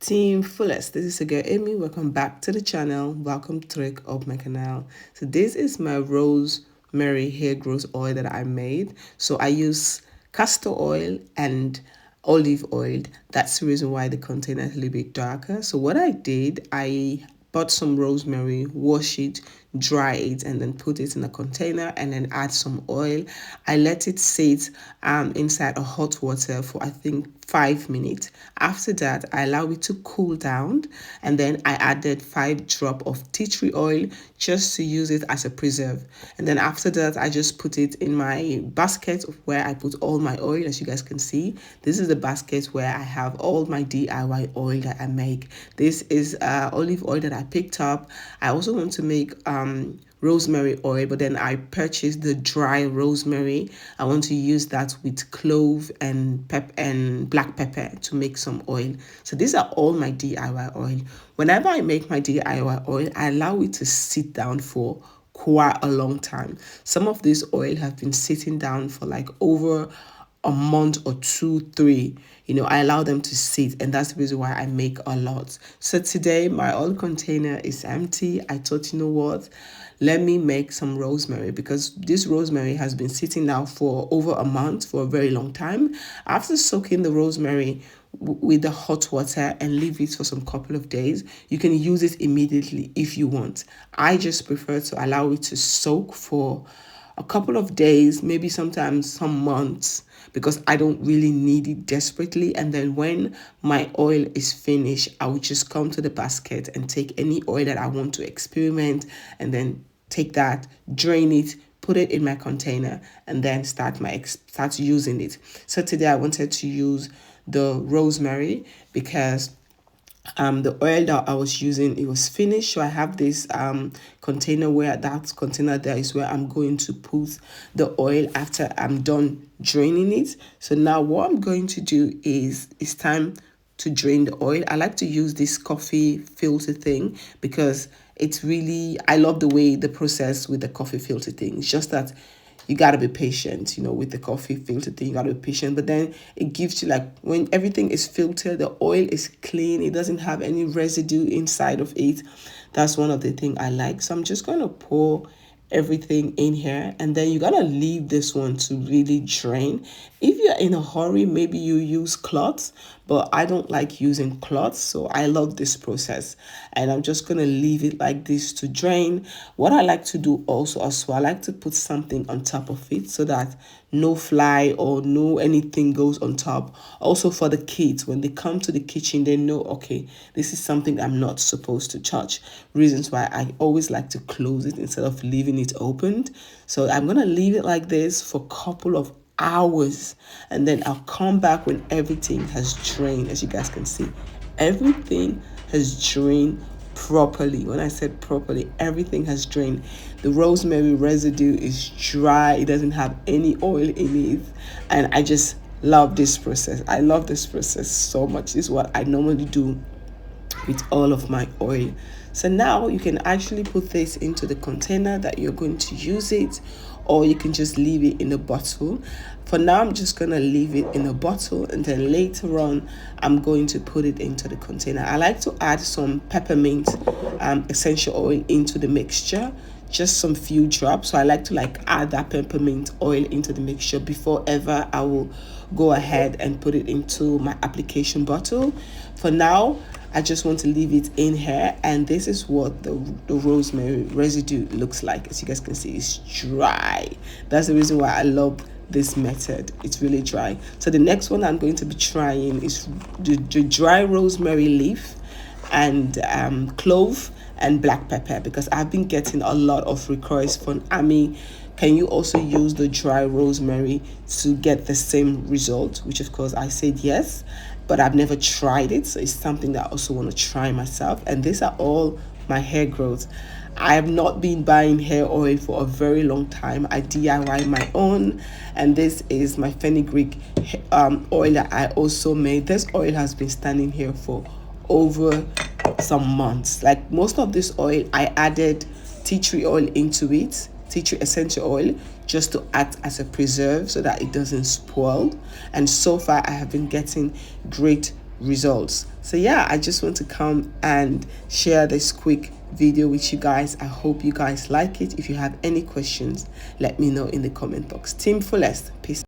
Team Fullest, this is a girl Amy. Welcome back to the channel. Welcome to my canal. So this is my Rosemary hair growth oil that I made. So I use castor oil and olive oil. That's the reason why the container is a little bit darker. So what I did, I bought some rosemary, wash it, dry it, and then put it in a container and then add some oil. I let it sit inside a hot water for I think 5 minutes. After that, I allow it to cool down, and then I added 5 drops of tea tree oil just to use it as a preserve. And then after that, I just put it in my basket of where I put all my oil. As you guys can see, this is the basket where I have all my DIY oil that I make. This is olive oil that I picked up. I also want to make rosemary oil, but then I purchased the dry rosemary. I want to use that with clove and black pepper to make some oil. So these are all my DIY oil. Whenever I make my DIY oil, I allow it to sit down for quite a long time. Some of this oil have been sitting down for like over a month or 2, 3. I allow them to sit, and that's the reason why I make a lot. So today my oil container is empty. I thought, you know what, let me make some rosemary, because this rosemary has been sitting now for over a month, for a very long time. After soaking the rosemary with the hot water and leave it for some couple of days, you can use it immediately if you want. I just prefer to allow it to soak for a couple of days, maybe sometimes some months, because I don't really need it desperately. And then when my oil is finished, I will just come to the basket and take any oil that I want to experiment, and then take that, drain it, put it in my container, and then start using it. So today I wanted to use the rosemary because the oil that I was using, it was finished. So I have this container, where that container there is where I'm going to put the oil after I'm done draining it. So now what I'm going to do is it's time to drain the oil. I like to use this coffee filter thing because it's really, I love the way the process with the coffee filter thing. It's just that you got to be patient, with the coffee filter thing. You got to be patient, but then it gives you, like, when everything is filtered, the oil is clean, it doesn't have any residue inside of it. That's one of the things I like. So I'm just going to pour everything in here, and then you gotta leave this one to really drain. If you're in a hurry, maybe you use cloths, but I don't like using cloths, so I love this process. And I'm just gonna leave it like this to drain. What I like to do also as well, I like to put something on top of it so that no fly or no anything goes on top. Also for the kids, when they come to the kitchen, they know, okay, this is something I'm not supposed to touch. Reasons why I always like to close it instead of leaving it opened. So I'm gonna leave it like this for a couple of hours, and then I'll come back when everything has drained. As you guys can see, everything has drained properly. When I said properly, everything has drained. The rosemary residue is dry, it doesn't have any oil in it, and I just love this process. I love this process so much. This is what I normally do with all of my oil. So now you can actually put this into the container that you're going to use it, or you can just leave it in a bottle. For now, I'm just gonna leave it in a bottle, and then later on I'm going to put it into the container. I like to add some peppermint essential oil into the mixture, just some few drops. So I like to add that peppermint oil into the mixture before ever I will go ahead and put it into my application bottle. For now, I just want to leave it in here, and this is what the rosemary residue looks like. As you guys can see, it's dry. That's the reason why I love this method. It's really dry. So the next one I'm going to be trying is the dry rosemary leaf and clove and black pepper, because I've been getting a lot of requests from Amy, can you also use the dry rosemary to get the same result? Which of course I said yes, but I've never tried it, so it's something that I also want to try myself. And these are all my hair growth. I have not been buying hair oil for a very long time. I DIY my own, and this is my fenugreek oil that I also made. This oil has been standing here for over some months. Like most of this oil, I added tea tree oil into it, tea tree essential oil, just to act as a preserve so that it doesn't spoil. And so far I have been getting great results. So yeah, I just want to come and share this quick video with you guys. I hope you guys like it. If you have any questions, let me know in the comment box. Team Fullest, peace.